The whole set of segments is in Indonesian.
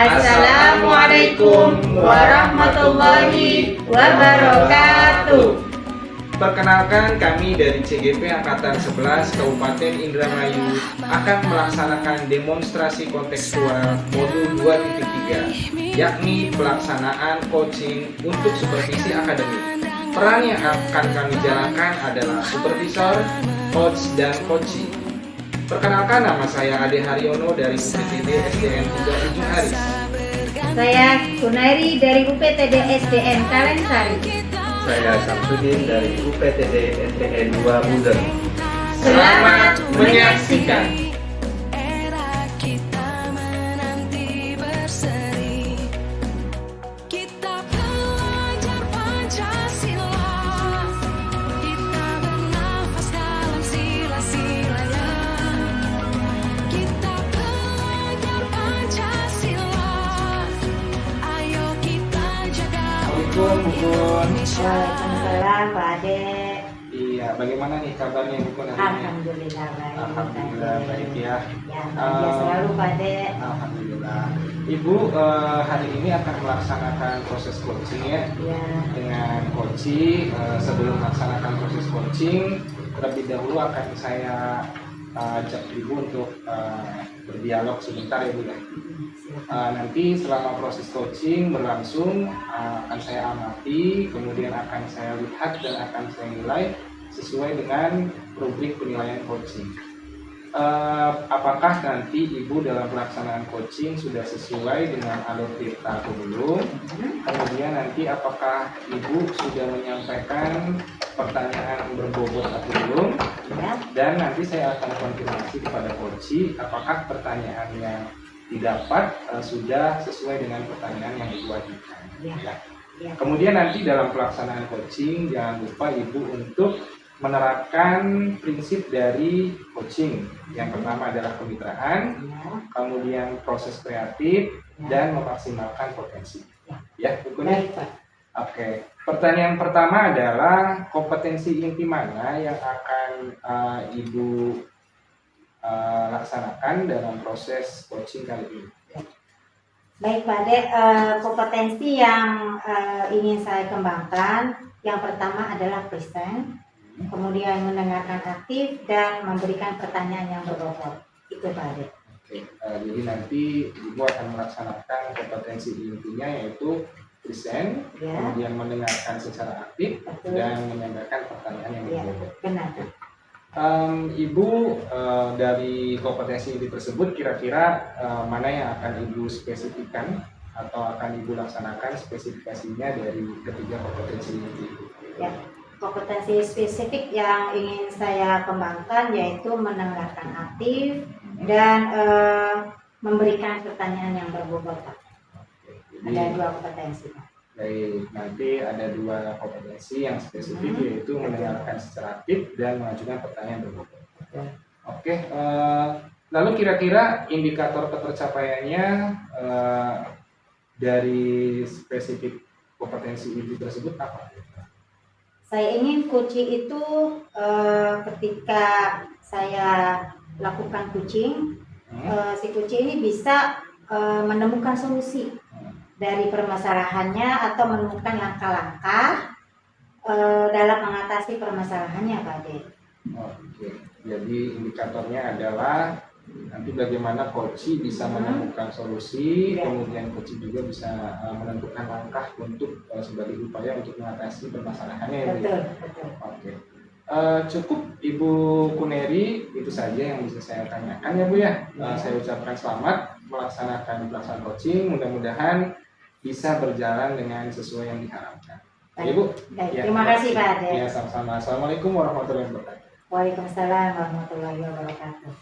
Assalamualaikum warahmatullahi wabarakatuh. Perkenalkan, kami dari CGP Angkatan 11 Kabupaten Indramayu akan melaksanakan demonstrasi kontekstual modul 2.3, yakni pelaksanaan coaching untuk supervisi akademik. Peran yang akan kami jalankan adalah supervisor, coach, dan coaching. Perkenalkan, nama saya Ade Haryono dari UPTD SDN 3 Ujung Aris. Saya Kunairi dari UPTD SDN Kalensari. Saya Samsudin dari UPTD SDN 2 Buder. Selamat menyaksikan. Waalaikumsalam Pak Ade. Iya, bagaimana nih kabarnya Ibu hari ini? Alhamdulillah baik. Alhamdulillah baik ya. Ya, bahagia selalu Pak Ade. Alhamdulillah. Ibu hari ini akan melaksanakan proses coaching ya. Ya. Dengan coaching, sebelum melaksanakan proses coaching, terlebih dahulu akan saya ajak Ibu untuk berdialog sebentar ya Bu ya. Nanti selama proses coaching berlangsung akan saya amati, kemudian akan saya lihat dan akan saya nilai sesuai dengan rubrik penilaian coaching. Apakah nanti Ibu dalam pelaksanaan coaching sudah sesuai dengan alur tirta atau belum? Kemudian nanti apakah Ibu sudah menyampaikan pertanyaan berbobot atau belum? Dan nanti saya akan konfirmasi kepada coach apakah pertanyaan yang didapat sudah sesuai dengan pertanyaan yang Ibu ajukan. Ya. Kemudian nanti dalam pelaksanaan coaching jangan lupa Ibu untuk menerapkan prinsip dari coaching. Yang pertama adalah kemitraan, kemudian proses kreatif, dan memaksimalkan potensi. Ya, Bu Kuni? Baik Pak. Oke. Pertanyaan pertama adalah kompetensi inti mana yang akan Ibu laksanakan dalam proses coaching kali ini? Baik Pak Ade, kompetensi yang ingin saya kembangkan yang pertama adalah present, kemudian mendengarkan aktif dan memberikan pertanyaan yang berbobot. Itu Pak Ade. Oke, jadi nanti Ibu akan melaksanakan kompetensi intinya yaitu present, kemudian mendengarkan secara aktif, dan menyampaikan pertanyaan yang berbobot. Benar. Ibu dari kompetensi inti tersebut kira-kira mana yang akan Ibu spesifikkan atau akan Ibu laksanakan spesifikasinya dari ketiga kompetensi inti itu? Ya, kompetensi spesifik yang ingin saya kembangkan yaitu mendengarkan aktif dan memberikan pertanyaan yang berbobot. Ada dua kompetensi. Baik, nanti ada dua kompetensi yang spesifik yaitu mendengarkan secara aktif dan mengajukan pertanyaan berbobot. Oke, lalu kira-kira indikator ketercapaiannya dari spesifik kompetensi itu tersebut apa? Saya ingin coaching itu ketika saya lakukan coaching, si coaching ini bisa menemukan solusi dari permasalahannya atau menemukan langkah-langkah dalam mengatasi permasalahannya Pak Ade. Oke, jadi indikatornya adalah nanti bagaimana coach bisa menemukan solusi, kemudian coach juga bisa menentukan langkah untuk sebagai upaya untuk mengatasi permasalahannya ya Bu. Betul. Oke. Cukup Ibu Kuneri, itu saja yang bisa saya tanyakan ya Bu ya. Saya ucapkan selamat melaksanakan pelaksanaan coaching, mudah-mudahan bisa berjalan dengan sesuai yang diharapkan. Ibu. Baik, terima kasih Pak Ade. Ya, sama-sama. Assalamualaikum warahmatullahi wabarakatuh. Waalaikumsalam warahmatullahi wabarakatuh.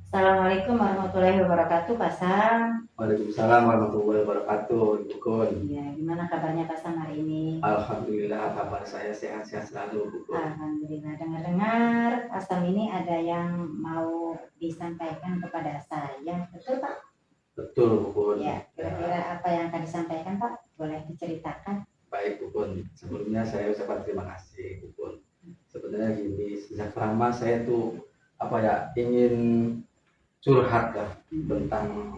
Assalamualaikum warahmatullahi wabarakatuh Pak Sam. Waalaikumsalam warahmatullahi wabarakatuh. Ibu Kun. Ya, gimana kabarnya Pak Sam hari ini? Alhamdulillah kabar saya sehat-sehat selalu, Bu Kun. Alhamdulillah. Dengar-dengar Pak Sam ini ada yang mau disampaikan kepada saya, betul Pak? Betul, Bu Kun. Ya, kira-kira apa yang akan disampaikan Pak? Boleh diceritakan? Baik, Bu Kun. Sebelumnya saya ucapkan terima kasih, Bu Kun. Sebenarnya gini, sejak lama saya tuh ingin curhat lah tentang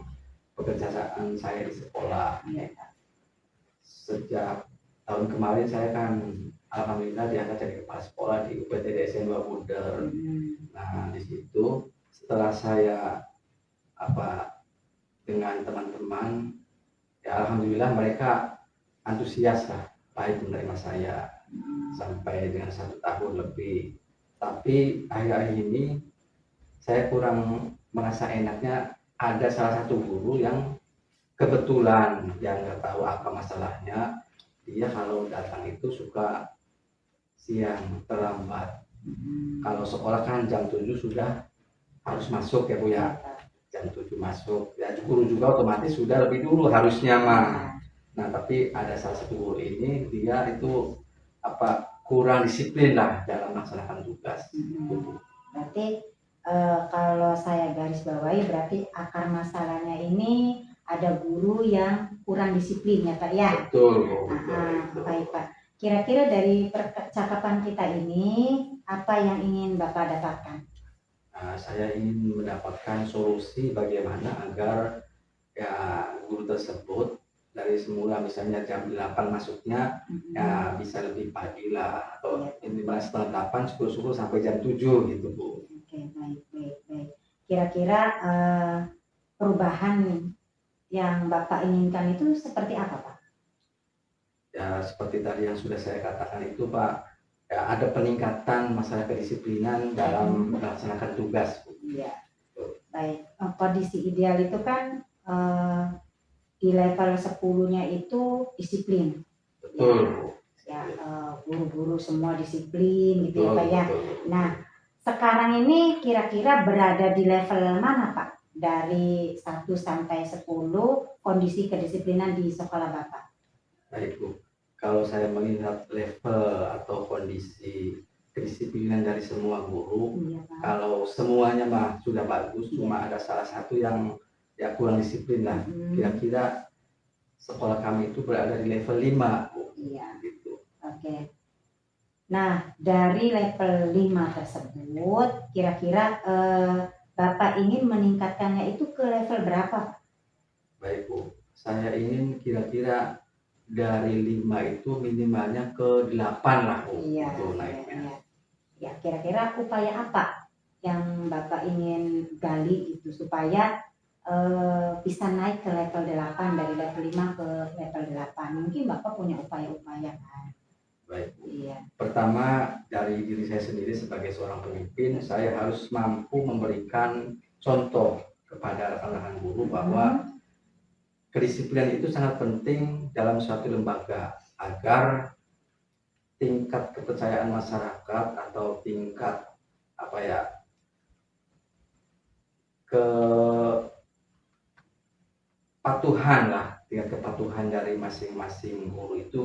pekerjaan saya di sekolah. Iya, Pak. Sejak tahun kemarin saya kan alhamdulillah diangkat jadi kepala sekolah di UPTD SN 2 Buder. Nah di situ setelah saya dengan teman-teman, ya alhamdulillah mereka antusias lah, baik menerima saya sampai dengan 1 tahun lebih. Tapi akhir-akhir ini saya kurang merasa enaknya, ada salah satu guru yang kebetulan yang nggak tahu apa masalahnya, dia kalau datang itu suka siang, terlambat. Kalau sekolah kan jam 7 sudah harus masuk ya Bu ya, jam 7 masuk. Ya guru juga otomatis sudah lebih dulu harusnya mah. Nah tapi ada salah satu guru ini, dia itu kurang disiplin lah dalam melaksanakan tugas. Berarti kalau saya garis bawahi, berarti akar masalahnya ini ada guru yang kurang disiplin ya Pak ya. Betul, betul. Baik Pak. Kira-kira dari percakapan kita ini apa yang ingin Bapak dapatkan? Nah, saya ingin mendapatkan solusi bagaimana agar ya guru tersebut dari semula misalnya jam 8 masuknya, ya bisa lebih pagi lah, atau minimal setengah 8, syukur-syukur sampai jam 7 gitu Bu. Oke, baik. Kira-kira perubahan yang Bapak inginkan itu seperti apa Pak? Ya seperti tadi yang sudah saya katakan itu Pak, ya ada peningkatan masalah kedisiplinan dalam melaksanakan tugas. Iya. Baik, kondisi ideal itu kan di level 10-nya itu disiplin. Betul. Ya, guru-guru semua disiplin gitu ya Pak ya. Betul. Nah, sekarang ini kira-kira berada di level mana Pak? Dari 1 sampai 10 kondisi kedisiplinan di sekolah Bapak. Baik Bu, kalau saya melihat level atau kondisi kedisiplinan dari semua guru, kalau semuanya mah sudah bagus, cuma ada salah satu yang ya kurang disiplin lah. Kira-kira sekolah kami itu berada di level 5 Bu. Iya. Gitu. Oke. Nah, dari level 5 tersebut, kira-kira Bapak ingin meningkatkannya itu ke level berapa? Baik Bu, saya ingin kira-kira dari 5 itu minimalnya ke 8 lah Bu. Iya, itu naiknya. Ya, kira-kira upaya apa yang Bapak ingin gali itu supaya bisa naik ke level 8, dari level 5 ke level 8. Mungkin Bapak punya upaya-upaya kan? Baik Bu. Iya. Pertama, dari diri saya sendiri sebagai seorang pemimpin, saya harus mampu memberikan contoh kepada rekan-rekan guru bahwa kedisiplinan itu sangat penting dalam suatu lembaga agar tingkat kepercayaan masyarakat atau tingkat tingkat kepatuhan dari masing-masing guru itu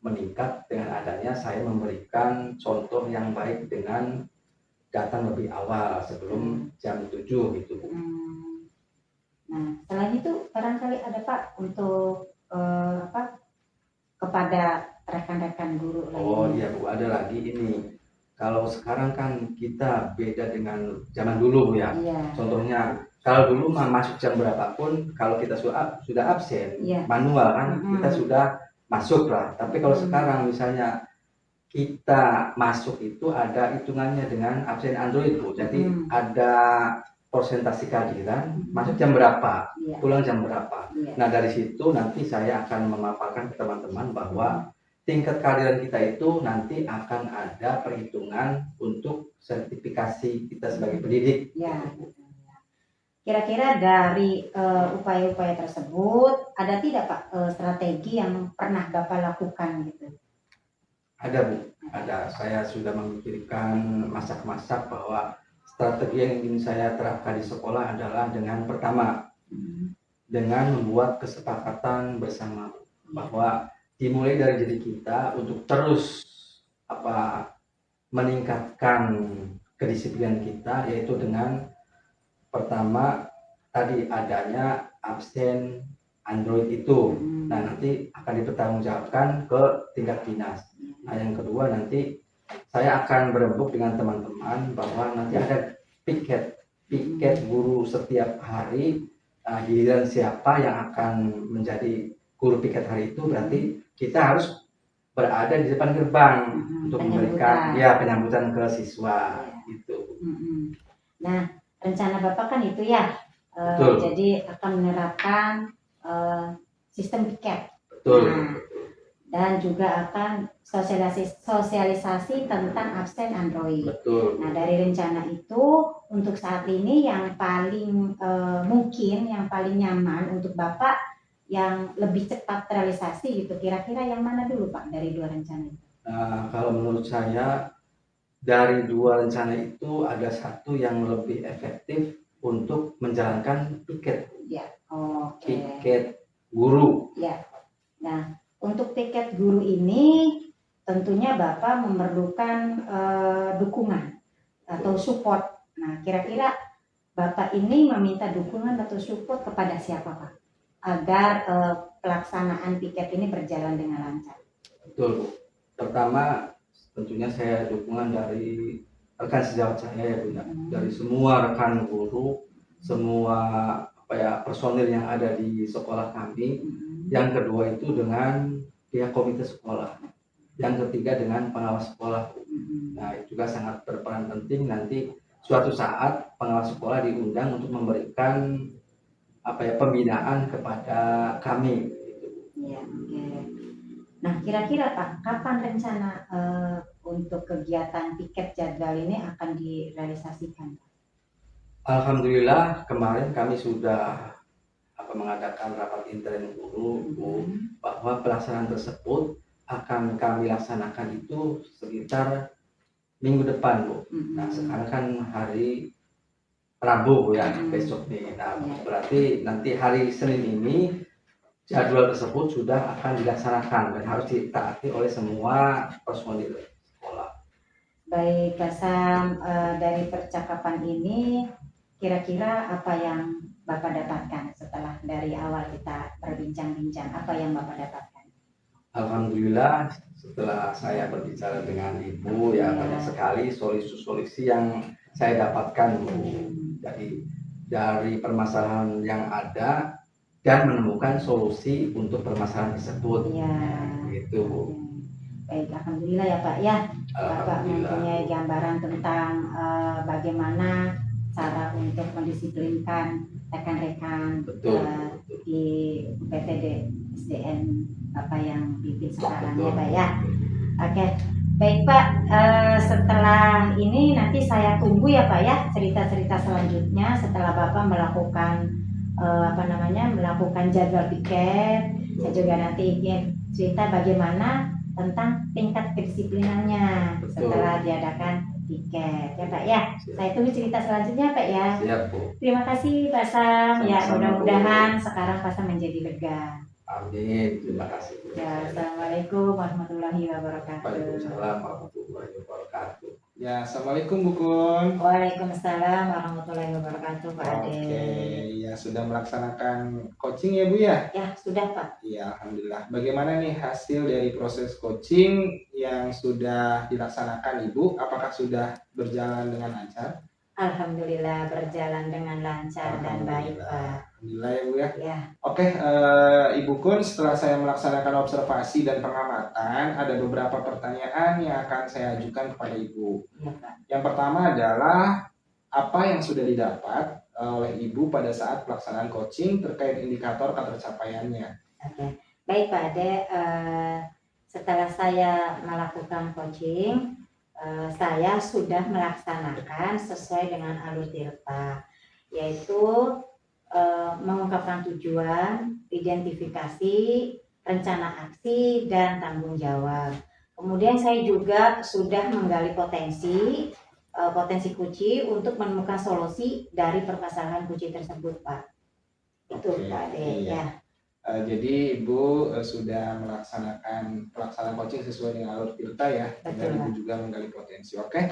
meningkat dengan adanya saya memberikan contoh yang baik dengan datang lebih awal sebelum jam 7 gitu Bu. Nah, selain itu barangkali ada Pak untuk kepada rekan-rekan guru lainnya. Oh iya Bu, ada lagi ini. Kalau sekarang kan kita beda dengan zaman dulu Bu ya. Iya. Contohnya kalau dulu masuk jam berapapun, kalau kita sudah absen manual kan kita sudah masuk lah. Tapi kalau sekarang misalnya kita masuk itu ada hitungannya dengan absen Android Bu. Jadi ada persentase kehadiran, masuk jam berapa, pulang jam berapa. Nah dari situ nanti saya akan memaparkan ke teman-teman bahwa tingkat kehadiran kita itu nanti akan ada perhitungan untuk sertifikasi kita sebagai pendidik. Ya. Kira-kira dari upaya-upaya tersebut ada tidak Pak strategi yang pernah Bapak lakukan gitu? Ada Bu, ada. Saya sudah memikirkan masak-masak bahwa strategi yang ingin saya terapkan di sekolah adalah dengan pertama dengan membuat kesepakatan bersama bahwa dimulai dari diri kita untuk terus meningkatkan kedisiplinan kita, yaitu dengan pertama tadi adanya absen Android itu. Nah nanti akan dipertanggungjawabkan ke tingkat dinas. Nah yang kedua nanti saya akan berembuk dengan teman-teman bahwa nanti ada piket guru setiap hari Nah, giliran siapa yang akan menjadi guru piket hari itu, berarti kita harus berada di depan gerbang untuk memberikan penyambutan ke siswa gitu. Nah, rencana Bapak kan itu ya, Betul. jadi akan menerapkan sistem piket. Betul. Nah, dan juga akan sosialisasi tentang absen Android. Betul. Nah, dari rencana itu untuk saat ini yang paling mungkin, yang paling nyaman untuk Bapak yang lebih cepat terrealisasi gitu, kira-kira yang mana dulu Pak dari dua rencana itu? Nah, kalau menurut saya dari dua rencana itu ada satu yang lebih efektif untuk menjalankan piket. Ya, piket guru. Ya. Nah, untuk piket guru ini tentunya Bapak memerlukan dukungan atau support. Nah, kira-kira Bapak ini meminta dukungan atau support kepada siapa Pak? Agar pelaksanaan piket ini berjalan dengan lancar. Betul, Bu. Pertama, tentunya saya dukungan dari rekan sejawat saya ya Bu. Dari semua rekan guru, semua personil yang ada di sekolah kami. Yang kedua itu dengan pihak komite sekolah. Yang ketiga dengan pengawas sekolah. Nah, itu juga sangat berperan penting nanti suatu saat pengawas sekolah diundang untuk memberikan pembinaan kepada kami. Ya, oke. Nah, kira-kira Pak, kapan rencana untuk kegiatan piket jadwal ini akan direalisasikan? Alhamdulillah kemarin kami sudah mengadakan rapat intern guru Bu, bahwa pelaksanaan tersebut akan kami laksanakan itu sekitar minggu depan Bu. Nah, sekarang kan hari Rabu ya, besok nih. Nah, berarti nanti hari Senin ini jadwal tersebut sudah akan dilaksanakan dan harus ditaati oleh semua personil sekolah. Baik, Kasam, dari percakapan ini kira-kira apa yang Bapak dapatkan setelah dari awal kita berbincang-bincang, apa yang Bapak dapatkan? Alhamdulillah setelah saya berbicara dengan Ibu ya banyak sekali solusi-solusi yang saya dapatkan Bu. Jadi dari permasalahan yang ada dan menemukan solusi untuk permasalahan tersebut. Ya. Gitu Bu. Baik, alhamdulillah ya Pak ya. Bapak mempunyai gambaran tentang bagaimana cara untuk mendisiplinkan rekan-rekan di PTD SDN Bapak yang pimpin sekarang ya Pak ya. Oke, baik Pak. Setelah ini nanti saya tunggu ya Pak ya cerita-cerita selanjutnya setelah Bapak melakukan melakukan jadwal piket. Saya juga nanti ingin cerita bagaimana tentang tingkat kedisiplinannya setelah diadakan piket ya Pak ya. Saya tunggu cerita selanjutnya Pak ya. Siap Bu. Terima kasih Pak Sam. Ya, mudah-mudahan sekarang Pak Sam menjadi lega. Amin. Terima kasih Bu. Ya, Assalamualaikum warahmatullahi wabarakatuh. Waalaikumsalam warahmatullahi wabarakatuh. Ya, Assalamualaikum Bu Kun. Waalaikumsalam warahmatullahi wabarakatuh Pak Ade. Oke, ya sudah melaksanakan coaching ya Bu ya? Ya, sudah Pak. Ya, Alhamdulillah. Bagaimana nih hasil dari proses coaching yang sudah dilaksanakan Ibu? Apakah sudah berjalan dengan lancar? Alhamdulillah berjalan dengan lancar dan baik Pak. Alhamdulillah ya Bu ya. Ya. Oke, Ibu Kun, setelah saya melaksanakan observasi dan pengamatan, ada beberapa pertanyaan yang akan saya ajukan kepada Ibu. Ya, Pak. Yang pertama adalah apa yang sudah didapat oleh Ibu pada saat pelaksanaan coaching terkait indikator ketercapaiannya. Oke, baik Pak Ade. Setelah saya melakukan coaching, saya sudah melaksanakan sesuai dengan alur tirta, yaitu mengungkapkan tujuan, identifikasi, rencana aksi, dan tanggung jawab. Kemudian saya juga sudah menggali potensi kunci untuk menemukan solusi dari permasalahan kunci tersebut Pak. Itu Pak Ade ya. Jadi Ibu sudah melaksanakan pelaksanaan coaching sesuai dengan alur tirta ya. Dan Ibu juga menggali potensi. Oke.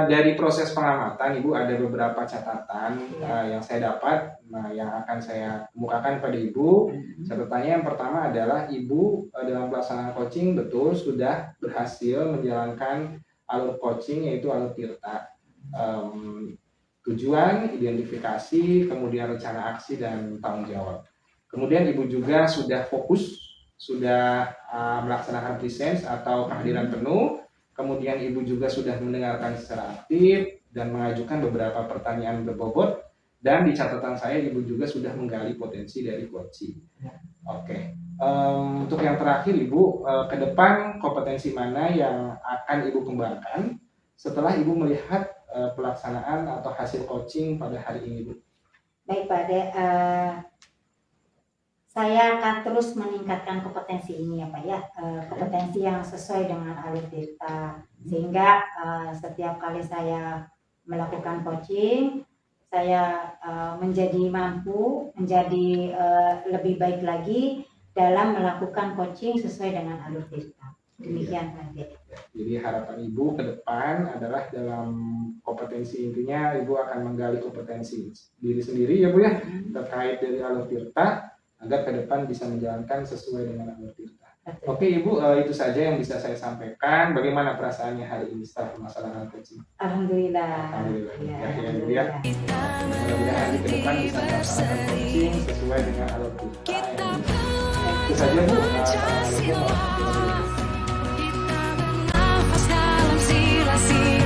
Dari proses pengamatan Ibu ada beberapa catatan yang saya dapat, yang akan saya kemukakan pada Ibu. Catatannya yang pertama adalah Ibu dalam pelaksanaan coaching betul sudah berhasil menjalankan alur coaching yaitu alur tirta. tujuan, identifikasi, kemudian rencana aksi dan tanggung jawab. Kemudian Ibu juga sudah fokus, sudah melaksanakan presence atau kehadiran penuh. Kemudian Ibu juga sudah mendengarkan secara aktif dan mengajukan beberapa pertanyaan berbobot. Dan di catatan saya Ibu juga sudah menggali potensi dari coaching. Oke. Untuk yang terakhir Ibu, ke depan kompetensi mana yang akan Ibu kembangkan setelah Ibu melihat pelaksanaan atau hasil coaching pada hari ini, Bu? Baik Pak Ade, saya akan terus meningkatkan kompetensi ini ya Pak ya, kompetensi yang sesuai dengan alur tirta, sehingga setiap kali saya melakukan coaching, saya menjadi mampu, menjadi lebih baik lagi dalam melakukan coaching sesuai dengan alur tirta. Demikian Pak Ade. Jadi harapan Ibu ke depan adalah dalam kompetensi, intinya Ibu akan menggali kompetensi diri sendiri ya Bu ya, terkait dari alur tirta agar ke depan bisa menjalankan sesuai dengan alur tirta. Oke Ibu, itu saja yang bisa saya sampaikan. Bagaimana perasaannya hari ini setelah permasalahan coaching? Alhamdulillah. Alhamdulillah. Ya, Ya, Ibu ya. Mudah-mudahan ke depan bisa melaksanakan coaching sesuai dengan alur tirta. Itu saja Bu. Assalamualaikum warahmatullahi wabarakatuh. Kita bernafas dalam silasi